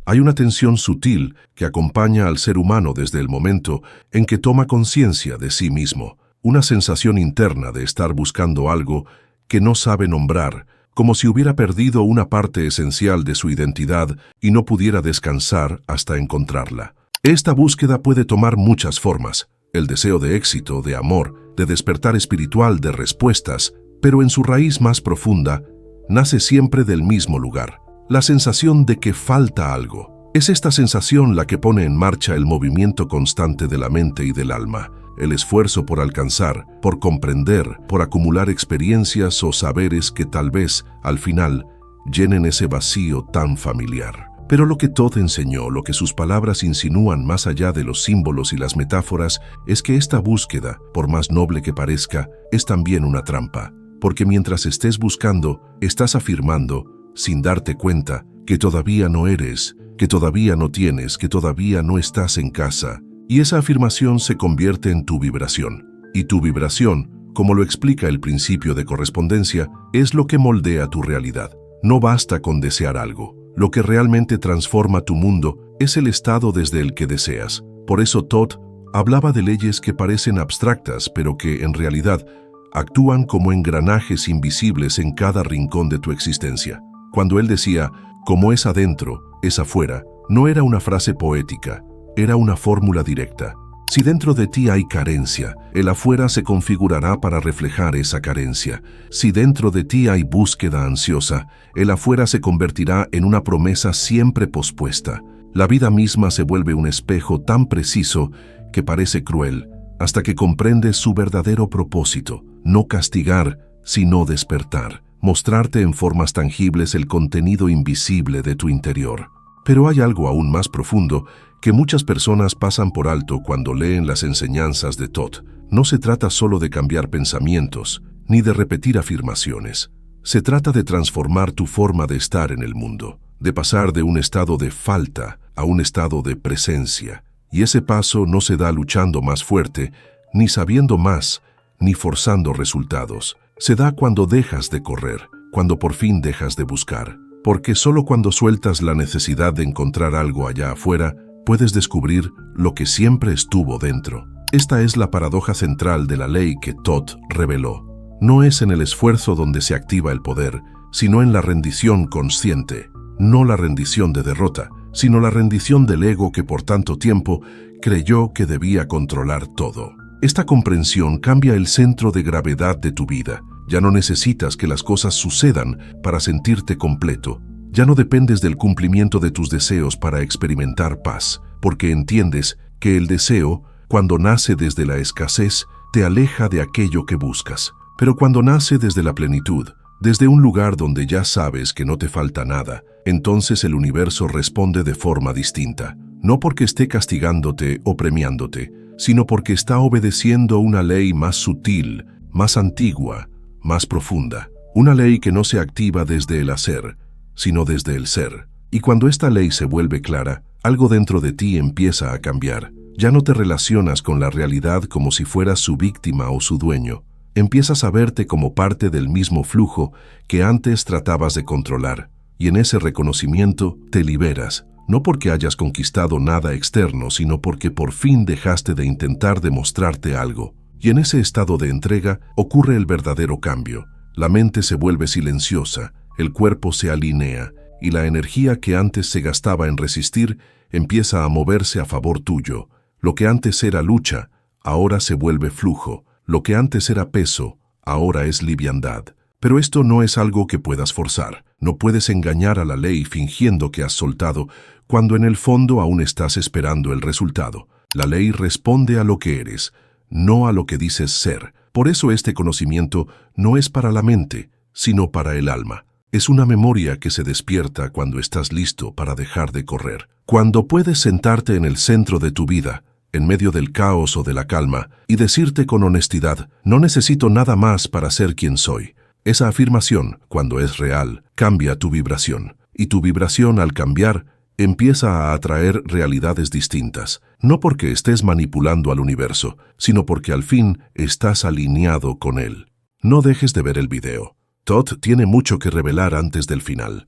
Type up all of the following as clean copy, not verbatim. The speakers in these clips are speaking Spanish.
Hay una tensión sutil que acompaña al ser humano desde el momento en que toma conciencia de sí mismo, una sensación interna de estar buscando algo que no sabe nombrar, como si hubiera perdido una parte esencial de su identidad y no pudiera descansar hasta encontrarla. Esta búsqueda puede tomar muchas formas: el deseo de éxito, de amor, de despertar espiritual, de respuestas, pero en su raíz más profunda, nace siempre del mismo lugar: la sensación de que falta algo. Es esta sensación la que pone en marcha el movimiento constante de la mente y del alma, el esfuerzo por alcanzar, por comprender, por acumular experiencias o saberes que tal vez, al final, llenen ese vacío tan familiar. Pero lo que Todd enseñó, lo que sus palabras insinúan más allá de los símbolos y las metáforas, es que esta búsqueda, por más noble que parezca, es también una trampa, porque mientras estés buscando, estás afirmando, sin darte cuenta, que todavía no eres, que todavía no tienes, que todavía no estás en casa. Y esa afirmación se convierte en tu vibración. Y tu vibración, como lo explica el principio de correspondencia, es lo que moldea tu realidad. No basta con desear algo. Lo que realmente transforma tu mundo es el estado desde el que deseas. Por eso Todd hablaba de leyes que parecen abstractas, pero que, en realidad, actúan como engranajes invisibles en cada rincón de tu existencia. Cuando él decía, como es adentro, es afuera, no era una frase poética, era una fórmula directa. Si dentro de ti hay carencia, el afuera se configurará para reflejar esa carencia. Si dentro de ti hay búsqueda ansiosa, el afuera se convertirá en una promesa siempre pospuesta. La vida misma se vuelve un espejo tan preciso que parece cruel, hasta que comprendes su verdadero propósito: no castigar, sino despertar, mostrarte en formas tangibles el contenido invisible de tu interior. Pero hay algo aún más profundo que muchas personas pasan por alto cuando leen las enseñanzas de Todd. No se trata solo de cambiar pensamientos, ni de repetir afirmaciones. Se trata de transformar tu forma de estar en el mundo, de pasar de un estado de falta a un estado de presencia. Y ese paso no se da luchando más fuerte, ni sabiendo más, ni forzando resultados. Se da cuando dejas de correr, cuando por fin dejas de buscar. Porque solo cuando sueltas la necesidad de encontrar algo allá afuera, puedes descubrir lo que siempre estuvo dentro. Esta es la paradoja central de la ley que Todd reveló. No es en el esfuerzo donde se activa el poder, sino en la rendición consciente. No la rendición de derrota, sino la rendición del ego que por tanto tiempo creyó que debía controlar todo. Esta comprensión cambia el centro de gravedad de tu vida. Ya no necesitas que las cosas sucedan para sentirte completo. Ya no dependes del cumplimiento de tus deseos para experimentar paz, porque entiendes que el deseo, cuando nace desde la escasez, te aleja de aquello que buscas. Pero cuando nace desde la plenitud, desde un lugar donde ya sabes que no te falta nada, entonces el universo responde de forma distinta. No porque esté castigándote o premiándote, sino porque está obedeciendo una ley más sutil, más antigua, más profunda. Una ley que no se activa desde el hacer, sino desde el ser. Y cuando esta ley se vuelve clara, algo dentro de ti empieza a cambiar. Ya no te relacionas con la realidad como si fueras su víctima o su dueño. Empiezas a verte como parte del mismo flujo que antes tratabas de controlar. Y en ese reconocimiento te liberas, no porque hayas conquistado nada externo, sino porque por fin dejaste de intentar demostrarte algo. Y en ese estado de entrega ocurre el verdadero cambio. La mente se vuelve silenciosa, el cuerpo se alinea, y la energía que antes se gastaba en resistir empieza a moverse a favor tuyo. Lo que antes era lucha, ahora se vuelve flujo. Lo que antes era peso, ahora es liviandad. Pero esto no es algo que puedas forzar. No puedes engañar a la ley fingiendo que has soltado, cuando en el fondo aún estás esperando el resultado. La ley responde a lo que eres, no a lo que dices ser. Por eso este conocimiento no es para la mente, sino para el alma. Es una memoria que se despierta cuando estás listo para dejar de correr. Cuando puedes sentarte en el centro de tu vida, en medio del caos o de la calma, y decirte con honestidad, no necesito nada más para ser quien soy. Esa afirmación, cuando es real, cambia tu vibración. Y tu vibración, al cambiar, empieza a atraer realidades distintas. No porque estés manipulando al universo, sino porque al fin estás alineado con él. No dejes de ver el video. Todd tiene mucho que revelar antes del final.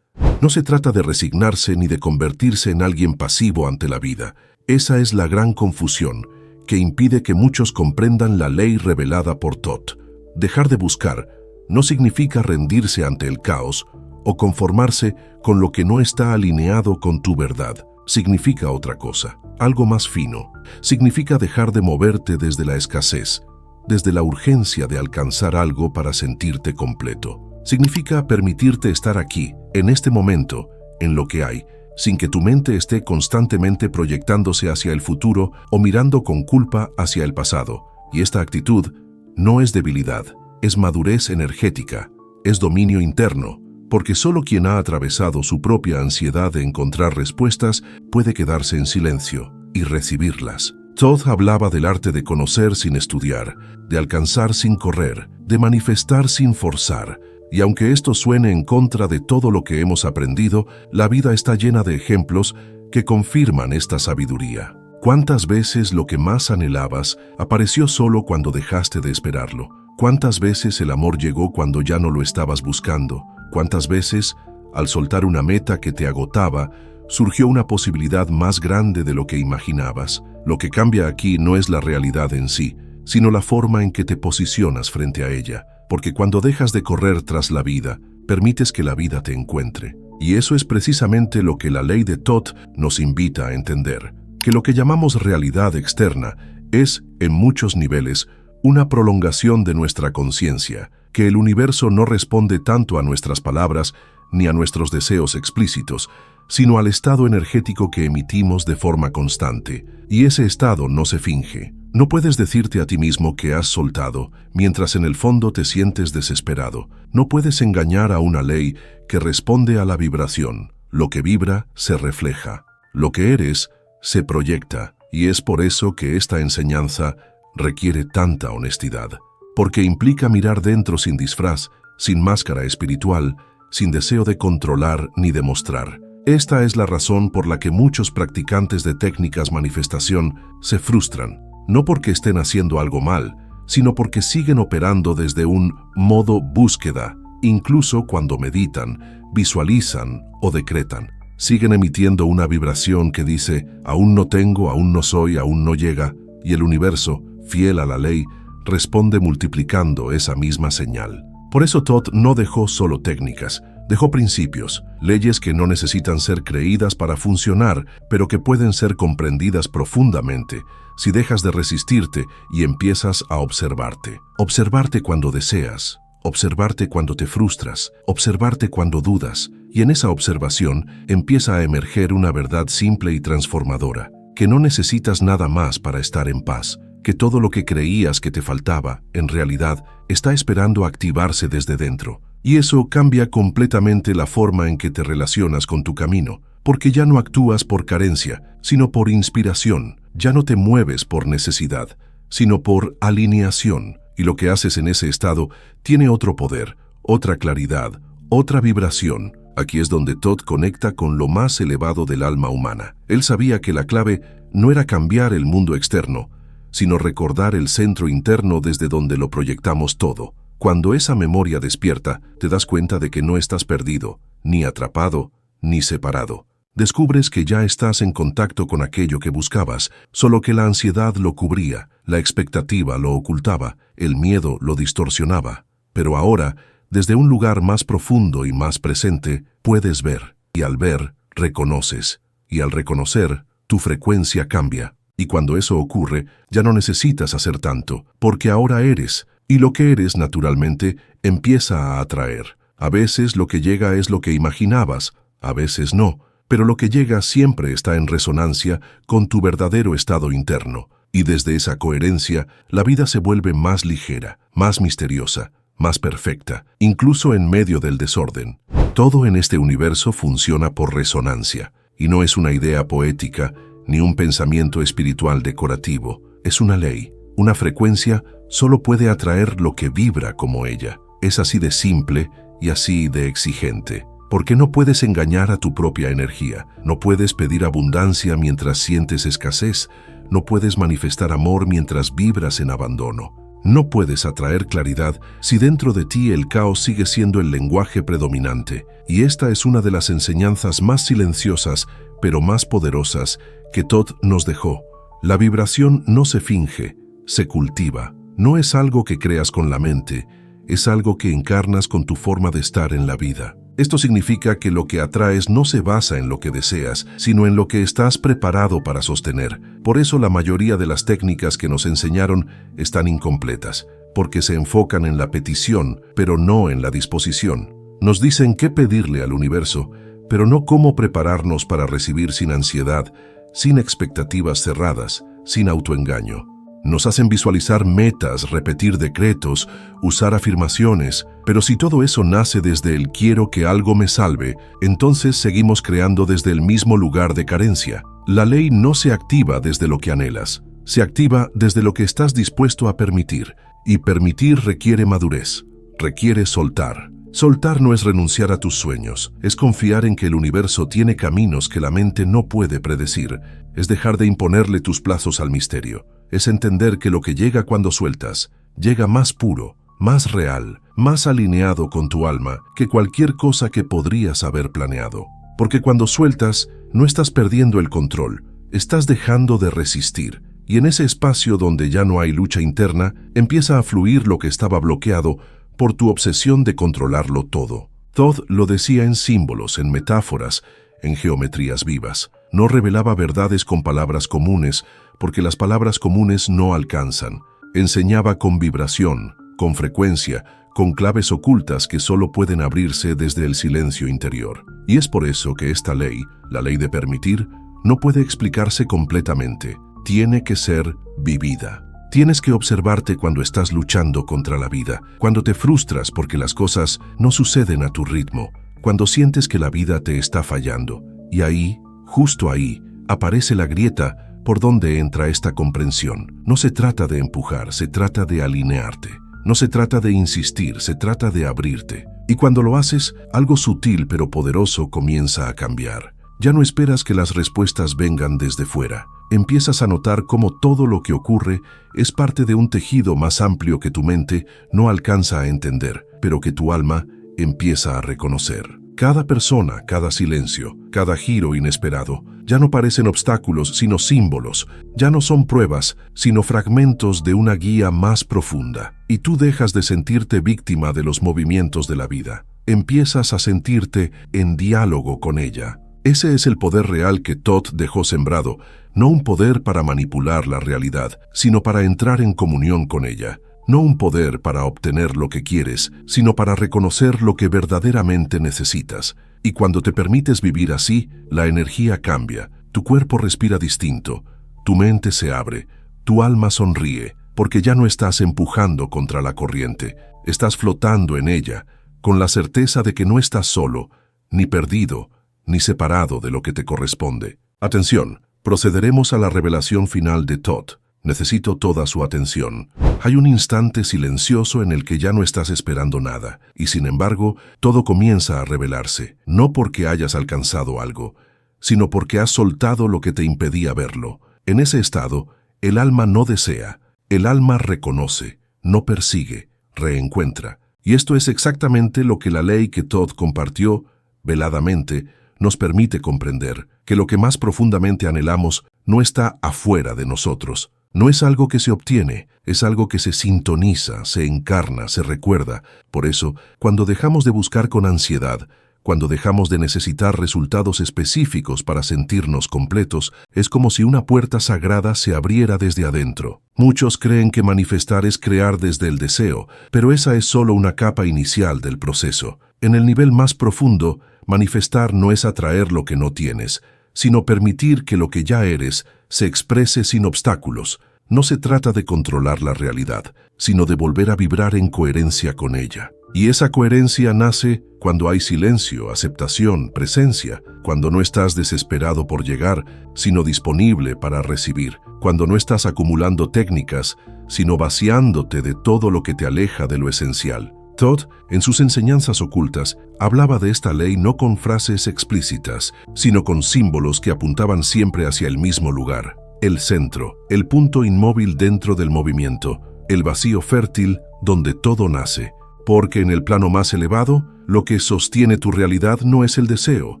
No se trata de resignarse ni de convertirse en alguien pasivo ante la vida. Esa es la gran confusión que impide que muchos comprendan la ley revelada por Thoth. Dejar de buscar no significa rendirse ante el caos o conformarse con lo que no está alineado con tu verdad. Significa otra cosa, algo más fino. Significa dejar de moverte desde la escasez, desde la urgencia de alcanzar algo para sentirte completo. Significa permitirte estar aquí, en este momento, en lo que hay, sin que tu mente esté constantemente proyectándose hacia el futuro o mirando con culpa hacia el pasado. Y esta actitud no es debilidad, es madurez energética, es dominio interno, porque solo quien ha atravesado su propia ansiedad de encontrar respuestas puede quedarse en silencio y recibirlas. Thoth hablaba del arte de conocer sin estudiar, de alcanzar sin correr, de manifestar sin forzar. Y aunque esto suene en contra de todo lo que hemos aprendido, la vida está llena de ejemplos que confirman esta sabiduría. ¿Cuántas veces lo que más anhelabas apareció solo cuando dejaste de esperarlo? ¿Cuántas veces el amor llegó cuando ya no lo estabas buscando? ¿Cuántas veces, al soltar una meta que te agotaba, surgió una posibilidad más grande de lo que imaginabas? Lo que cambia aquí no es la realidad en sí, sino la forma en que te posicionas frente a ella. Porque cuando dejas de correr tras la vida, permites que la vida te encuentre. Y eso es precisamente lo que la ley de Thoth nos invita a entender, que lo que llamamos realidad externa es, en muchos niveles, una prolongación de nuestra conciencia, que el universo no responde tanto a nuestras palabras ni a nuestros deseos explícitos, sino al estado energético que emitimos de forma constante, y ese estado no se finge. No puedes decirte a ti mismo que has soltado, mientras en el fondo te sientes desesperado. No puedes engañar a una ley que responde a la vibración. Lo que vibra se refleja. Lo que eres se proyecta, y es por eso que esta enseñanza requiere tanta honestidad, porque implica mirar dentro sin disfraz, sin máscara espiritual, sin deseo de controlar ni demostrar. Esta es la razón por la que muchos practicantes de técnicas manifestación se frustran. No porque estén haciendo algo mal, sino porque siguen operando desde un modo búsqueda, incluso cuando meditan, visualizan o decretan. Siguen emitiendo una vibración que dice, aún no tengo, aún no soy, aún no llega, y el universo, fiel a la ley, responde multiplicando esa misma señal. Por eso Thoth no dejó solo técnicas, dejó principios, leyes que no necesitan ser creídas para funcionar, pero que pueden ser comprendidas profundamente si dejas de resistirte y empiezas a observarte. Observarte cuando deseas, observarte cuando te frustras, observarte cuando dudas, y en esa observación empieza a emerger una verdad simple y transformadora, que no necesitas nada más para estar en paz, que todo lo que creías que te faltaba, en realidad, está esperando activarse desde dentro. Y eso cambia completamente la forma en que te relacionas con tu camino, porque ya no actúas por carencia, sino por inspiración. Ya no te mueves por necesidad, sino por alineación. Y lo que haces en ese estado tiene otro poder, otra claridad, otra vibración. Aquí es donde Thoth conecta con lo más elevado del alma humana. Él sabía que la clave no era cambiar el mundo externo, sino recordar el centro interno desde donde lo proyectamos todo. Cuando esa memoria despierta, te das cuenta de que no estás perdido, ni atrapado, ni separado. Descubres que ya estás en contacto con aquello que buscabas, solo que la ansiedad lo cubría, la expectativa lo ocultaba, el miedo lo distorsionaba. Pero ahora, desde un lugar más profundo y más presente, puedes ver, y al ver, reconoces, y al reconocer, tu frecuencia cambia. Y cuando eso ocurre, ya no necesitas hacer tanto, porque ahora eres, y lo que eres naturalmente empieza a atraer. A veces lo que llega es lo que imaginabas, a veces no, pero lo que llega siempre está en resonancia con tu verdadero estado interno, y desde esa coherencia la vida se vuelve más ligera, más misteriosa, más perfecta, incluso en medio del desorden. Todo en este universo funciona por resonancia, y no es una idea poética ni un pensamiento espiritual decorativo, es una ley. Una frecuencia solo puede atraer lo que vibra como ella. Es así de simple y así de exigente. Porque no puedes engañar a tu propia energía, no puedes pedir abundancia mientras sientes escasez, no puedes manifestar amor mientras vibras en abandono. No puedes atraer claridad si dentro de ti el caos sigue siendo el lenguaje predominante, y esta es una de las enseñanzas más silenciosas, pero más poderosas, que Todd nos dejó. La vibración no se finge, se cultiva. No es algo que creas con la mente, es algo que encarnas con tu forma de estar en la vida. Esto significa que lo que atraes no se basa en lo que deseas, sino en lo que estás preparado para sostener. Por eso la mayoría de las técnicas que nos enseñaron están incompletas, porque se enfocan en la petición, pero no en la disposición. Nos dicen qué pedirle al universo, pero no cómo prepararnos para recibir sin ansiedad, sin expectativas cerradas, sin autoengaño. Nos hacen visualizar metas, repetir decretos, usar afirmaciones, pero si todo eso nace desde el quiero que algo me salve, entonces seguimos creando desde el mismo lugar de carencia. La ley no se activa desde lo que anhelas, se activa desde lo que estás dispuesto a permitir, y permitir requiere madurez, requiere soltar. Soltar no es renunciar a tus sueños, es confiar en que el universo tiene caminos que la mente no puede predecir, es dejar de imponerle tus plazos al misterio, es entender que lo que llega cuando sueltas, llega más puro, más real, más alineado con tu alma que cualquier cosa que podrías haber planeado. Porque cuando sueltas, no estás perdiendo el control, estás dejando de resistir, y en ese espacio donde ya no hay lucha interna, empieza a fluir lo que estaba bloqueado por tu obsesión de controlarlo todo. Todd lo decía en símbolos, en metáforas, en geometrías vivas. No revelaba verdades con palabras comunes, porque las palabras comunes no alcanzan. Enseñaba con vibración, con frecuencia, con claves ocultas que solo pueden abrirse desde el silencio interior. Y es por eso que esta ley, la ley de permitir, no puede explicarse completamente. Tiene que ser vivida. Tienes que observarte cuando estás luchando contra la vida, cuando te frustras porque las cosas no suceden a tu ritmo, cuando sientes que la vida te está fallando. Y ahí, justo ahí, aparece la grieta por donde entra esta comprensión. No se trata de empujar, se trata de alinearte. No se trata de insistir, se trata de abrirte. Y cuando lo haces, algo sutil pero poderoso comienza a cambiar. Ya no esperas que las respuestas vengan desde fuera. Empiezas a notar cómo todo lo que ocurre es parte de un tejido más amplio que tu mente no alcanza a entender, pero que tu alma empieza a reconocer. Cada persona, cada silencio, cada giro inesperado, ya no parecen obstáculos, sino símbolos. Ya no son pruebas, sino fragmentos de una guía más profunda. Y tú dejas de sentirte víctima de los movimientos de la vida. Empiezas a sentirte en diálogo con ella. Ese es el poder real que Todd dejó sembrado, no un poder para manipular la realidad, sino para entrar en comunión con ella. No un poder para obtener lo que quieres, sino para reconocer lo que verdaderamente necesitas. Y cuando te permites vivir así, la energía cambia, tu cuerpo respira distinto, tu mente se abre, tu alma sonríe, porque ya no estás empujando contra la corriente, estás flotando en ella, con la certeza de que no estás solo, ni perdido, ni separado de lo que te corresponde. Atención, procederemos a la revelación final de Todd. Necesito toda su atención. Hay un instante silencioso en el que ya no estás esperando nada, y sin embargo, todo comienza a revelarse, no porque hayas alcanzado algo, sino porque has soltado lo que te impedía verlo. En ese estado, el alma no desea, el alma reconoce, no persigue, reencuentra. Y esto es exactamente lo que la ley que Todd compartió, veladamente, nos permite comprender, que lo que más profundamente anhelamos no está afuera de nosotros. No es algo que se obtiene, es algo que se sintoniza, se encarna, se recuerda. Por eso, cuando dejamos de buscar con ansiedad, cuando dejamos de necesitar resultados específicos para sentirnos completos, es como si una puerta sagrada se abriera desde adentro. Muchos creen que manifestar es crear desde el deseo, pero esa es solo una capa inicial del proceso. En el nivel más profundo, manifestar no es atraer lo que no tienes, sino permitir que lo que ya eres se exprese sin obstáculos. No se trata de controlar la realidad, sino de volver a vibrar en coherencia con ella. Y esa coherencia nace cuando hay silencio, aceptación, presencia, cuando no estás desesperado por llegar, sino disponible para recibir, cuando no estás acumulando técnicas, sino vaciándote de todo lo que te aleja de lo esencial. Todd, en sus enseñanzas ocultas, hablaba de esta ley no con frases explícitas, sino con símbolos que apuntaban siempre hacia el mismo lugar. El centro, el punto inmóvil dentro del movimiento, el vacío fértil donde todo nace. Porque en el plano más elevado, lo que sostiene tu realidad no es el deseo,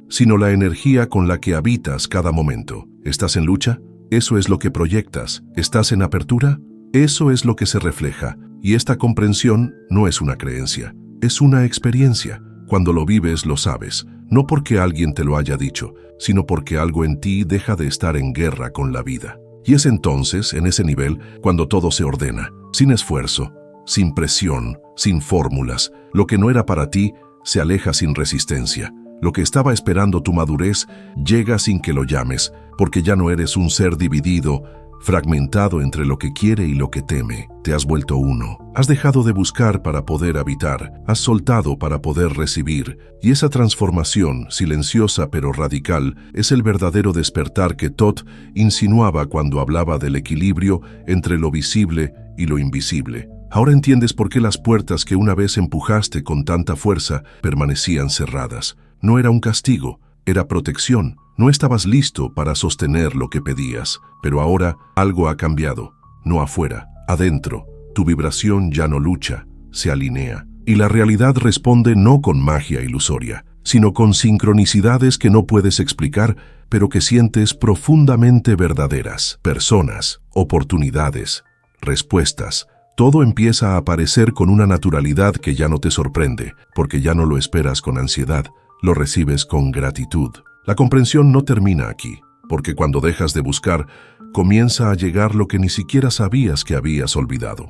sino la energía con la que habitas cada momento. ¿Estás en lucha? Eso es lo que proyectas. ¿Estás en apertura? Eso es lo que se refleja. Y esta comprensión no es una creencia, es una experiencia. Cuando lo vives, lo sabes, no porque alguien te lo haya dicho, sino porque algo en ti deja de estar en guerra con la vida. Y es entonces, en ese nivel, cuando todo se ordena, sin esfuerzo, sin presión, sin fórmulas. Lo que no era para ti se aleja sin resistencia. Lo que estaba esperando tu madurez llega sin que lo llames, porque ya no eres un ser dividido, fragmentado entre lo que quiere y lo que teme. Te has vuelto uno. Has dejado de buscar para poder habitar, has soltado para poder recibir, y esa transformación, silenciosa pero radical, es el verdadero despertar que Thoth insinuaba cuando hablaba del equilibrio entre lo visible y lo invisible. Ahora entiendes por qué las puertas que una vez empujaste con tanta fuerza permanecían cerradas. No era un castigo, era protección. No estabas listo para sostener lo que pedías, pero ahora algo ha cambiado. No afuera, adentro. Tu vibración ya no lucha, se alinea. Y la realidad responde no con magia ilusoria, sino con sincronicidades que no puedes explicar, pero que sientes profundamente verdaderas. Personas, oportunidades, respuestas. Todo empieza a aparecer con una naturalidad que ya no te sorprende, porque ya no lo esperas con ansiedad, lo recibes con gratitud. La comprensión no termina aquí, porque cuando dejas de buscar, comienza a llegar lo que ni siquiera sabías que habías olvidado.